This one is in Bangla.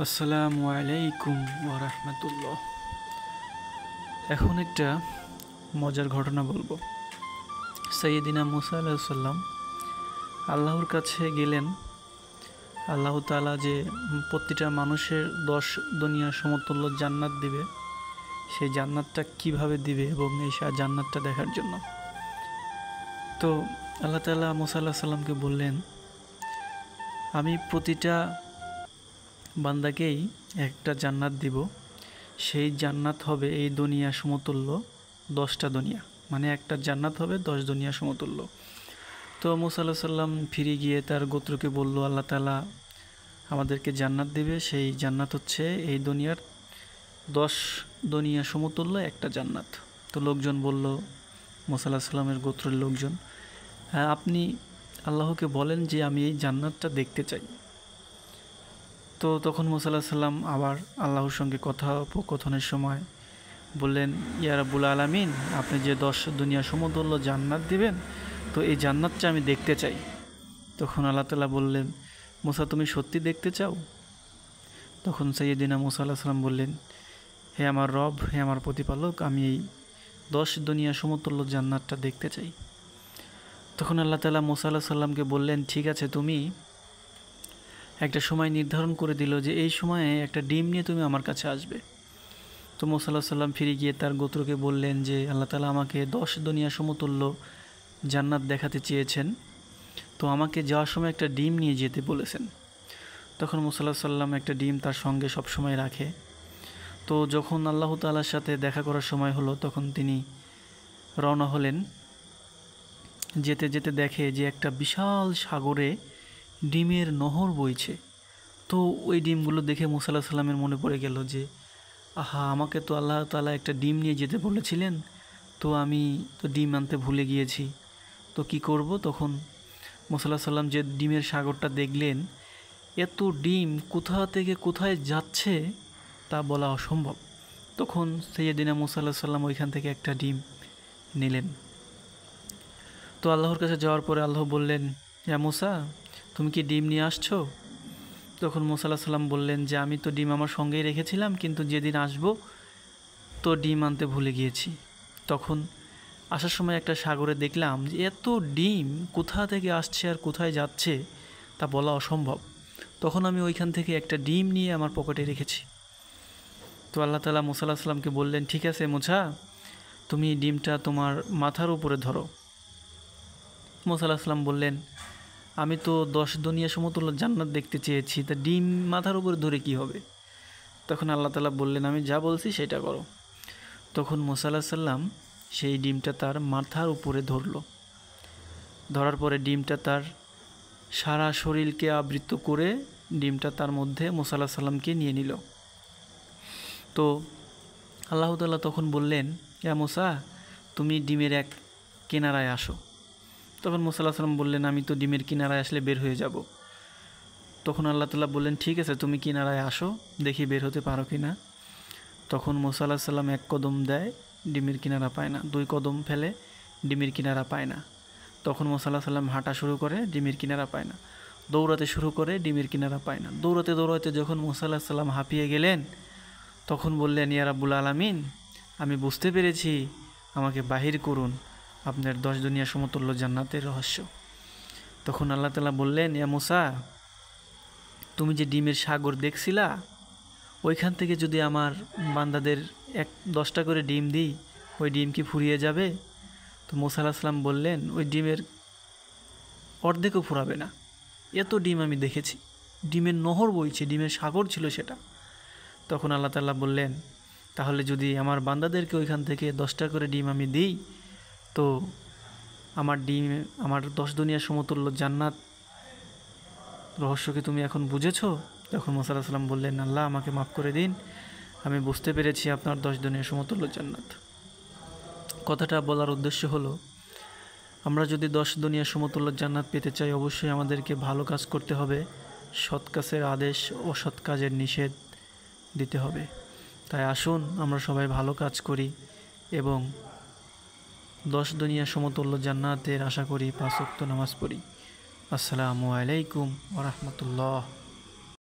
আসসালামু আলাইকুম ওয়া রাহমাতুল্লাহ। এখন একটা মজার ঘটনা বলবো। সাইয়েদিনা মুসা আলাইহিস সালাম আল্লাহর কাছে গেলেন। আল্লাহ তাআলা যে প্রতিটা মানুষের 10 দুনিয়া সমতুল্য জান্নাত দিবে, সেই জান্নাতটা কিভাবে দিবে এবং এই জান্নাতটা দেখার জন্য। তো আল্লাহ তাআলা মুসা আলাইহিস সালামকে বললেন, আমি প্রতিটা বান্দাকেই একটা জান্নাত দিব। সেই জান্নাত হবে এই দুনিয়া সমতুল্য 10টা দুনিয়া, মানে একটা জান্নাত হবে 10 দুনিয়া সমতুল্য। তো মুসা আলাইহিস সালাম ফিরে গিয়ে তার গোত্রকে বলল, আল্লাহ তাআলা আমাদেরকে জান্নাত দিবে, সেই জান্নাত হচ্ছে এই দুনিয়ার 10 দুনিয়া সমতুল্য একটা জান্নাত। তো লোকজন বলল, মুসা আলাইহিস সালামের গোত্রের লোকজন, হ্যাঁ, আপনি আল্লাহকে বলেন যে আমি এই জান্নাতটা দেখতে চাই। তো তখন মুসা আলাইহিস সালাম আবার আল্লাহর সঙ্গে কথোপকথনের সময় বললেন, ইয়া রাব্বুল আলামিন, আপনি যে 10 দুনিয়া সমতুল্য জান্নাত দিবেন, তো এই জান্নাতটা আমি দেখতে চাই। তখন আল্লাহ তাআলা বললেন, মুসা, তুমি সত্যি দেখতে চাও? তখন সাইয়েদিনা মুসা আলাইহিস সালাম বললেন, হে আমার রব, হে আমার প্রতিপালক, আমি এই 10 দুনিয়া সমতুল্য জান্নাতটা দেখতে চাই। তখন আল্লাহ তাআলা মুসা আলাইহিস সালামকে বললেন, ঠিক আছে, তুমি একটা সময় নির্ধারণ করে দিল যে এই সময়ে একটা ডিম নিয়ে তুমি আমার কাছে আসবে। তো মুসা আলাইহিস সালাম ফিরে গিয়ে তার গোত্রকে বললেন যে আল্লাহ তাআলা আমাকে 10 দুনিয়া সমতুল্য জান্নাত দেখাতে চেয়েছেন, তো আমাকে যাওয়ার সময় একটা ডিম নিয়ে যেতে বলেছেন। তখন মুসা আলাইহিস সালাম একটা ডিম তার সঙ্গে সব সময় রাখে। তো যখন আল্লাহ তাআলার সাথে দেখা করার সময় হলো, তখন তিনি রওনা হলেন। যেতে যেতে দেখে যে একটা বিশাল সাগরে ডিমের নহর বইছে। তো ওই ডিমগুলো দেখে মুসা আলাইহিস সালামের মনে পড়ে গেল যে আহা, আমাকে তো আল্লাহ তাআলা একটা ডিম নিয়ে যেতে বলেছিলেন, তো আমি তো ডিম আনতে ভুলে গিয়েছি, তো কি করব? তখন মুসা আলাইহিস সালাম যে ডিমের সাগরটা দেখলেন, এত ডিম কোথা থেকে কোথায় যাচ্ছে তা বলা অসম্ভব। তখন সাইয়েদিনা মুসা আলাইহিস সালাম ওইখান থেকে একটা ডিম নিলেন। তো আল্লাহর কাছে যাওয়ার পরে আল্লাহ বললেন, ইয়া মুসা, তুমি কি ডিম নিয়ে আসছো? তখন মুসা আলাইহিস সালাম বললেন যে আমি তো ডিম আমার সঙ্গেই রেখেছিলাম, কিন্তু যেদিন আসব তো ডিম আনতে ভুলে গিয়েছি। তখন আসার সময় একটা সাগরে দেখলাম যে এত ডিম কোথা থেকে আসছে আর কোথায় যাচ্ছে তা বলা অসম্ভব। তখন আমি ওইখান থেকে একটা ডিম নিয়ে আমার পকেটে রেখেছি। তো আল্লাহ তাআলা মুসা আলাইহিস সালামকে বললেন, ঠিক আছে মুসা, তুমি ডিমটা তোমার মাথার উপরে ধরো। মুসা আলাইহিস সালাম বললেন, আমি তো 10 দুনিয়া সমতুল্য জান্নাত দেখতে চেয়েছি, তা ডিম মাথার উপরে ধরে কি হবে? তখন আল্লাহ তাআলা বললেন, আমি যা বলছি সেটা করো। তখন মুসা আলাইহিস সালাম সেই ডিমটা তার মাথার উপরে ধরল। ধরার পরে ডিমটা তার সারা শরীরকে আবৃত করে ডিমটা তার মধ্যে মুসা আলাইহিস সালামকে নিয়ে নিল। তো আল্লাহ তাআলা তখন বললেন, ইয়া মুসা, তুমি ডিমের এক কিনারায় আসো। তখন মুসা আলাইহিস সালাম বললেন, আমি তো ডিমের কিনারায় আসলে বের হয়ে যাব। তখন আল্লাহ তাআলা বললেন, ঠিক আছে, তুমি কিনারায় আসো, দেখি বের হতে পারো কি না। তখন মুসা আলাইহিস সালাম 1 কদম দেয়, ডিমের কিনারা পায় না। 2 কদম ফেলে, ডিমের কিনারা পায় না। তখন মুসা আলাইহিস সালাম হাঁটা শুরু করে, ডিমের কিনারা পায় না। দৌড়াতে শুরু করে, ডিমের কিনারা পায় না। দৌড়াতে দৌড়াতে যখন মুসা আলাইহিস সালাম হাঁপিয়ে গেলেন, তখন বললেন, ইয়া রাব্বুল আলামিন, আমি বুঝতে পেরেছি, আমাকে বাহির করুন আপনার 10 দুনিয়া সমতুল্য জান্নাতের রহস্য। তখন আল্লাহ তাআলা বললেন, ইয়া মুসা, তুমি যে ডিমের সাগর দেখছিলা, ওইখান থেকে যদি আমার বান্দাদের 10টা করে ডিম দিই, ওই ডিম কি ফুরিয়ে যাবে? তো মুসা আলাইহিস সালাম বললেন, ওই ডিমের অর্ধেকও ফুরাবে না, এত ডিম আমি দেখেছি। ডিমের নহর বইছে, ডিমের সাগর ছিল সেটা। তখন আল্লাহ তাআলা বললেন, তাহলে যদি আমার বান্দাদেরকে ওইখান থেকে 10টা করে ডিম আমি দিই, তো আমার 10 দুনিয়া সমতুল্য জান্নাত রহস্যকে তুমি এখন বুঝেছো? তখন মুসা আলাইহিস সালাম বললেন, আল্লাহ আমাকে মাফ করে দিন, আমি বুঝতে পেরেছি আপনার 10 দুনিয়া সমতুল্য জান্নাত। কথাটা বলার উদ্দেশ্য হলো, আমরা যদি 10 দুনিয়া সমতুল্য জান্নাত পেতে চাই, অবশ্যই আমাদেরকে ভালো কাজ করতে হবে, সৎ কাজের আদেশ ও সৎ কাজের নিষেধ দিতে হবে। তাই আসুন আমরা সবাই ভালো কাজ করি এবং 10 দুনিয়া সমতুল্য জান্নাতের আশা করি, 5 ওয়াক্ত নামাজ পড়ি। আসসালামু আলাইকুম ওয়া রাহমাতুল্লাহ।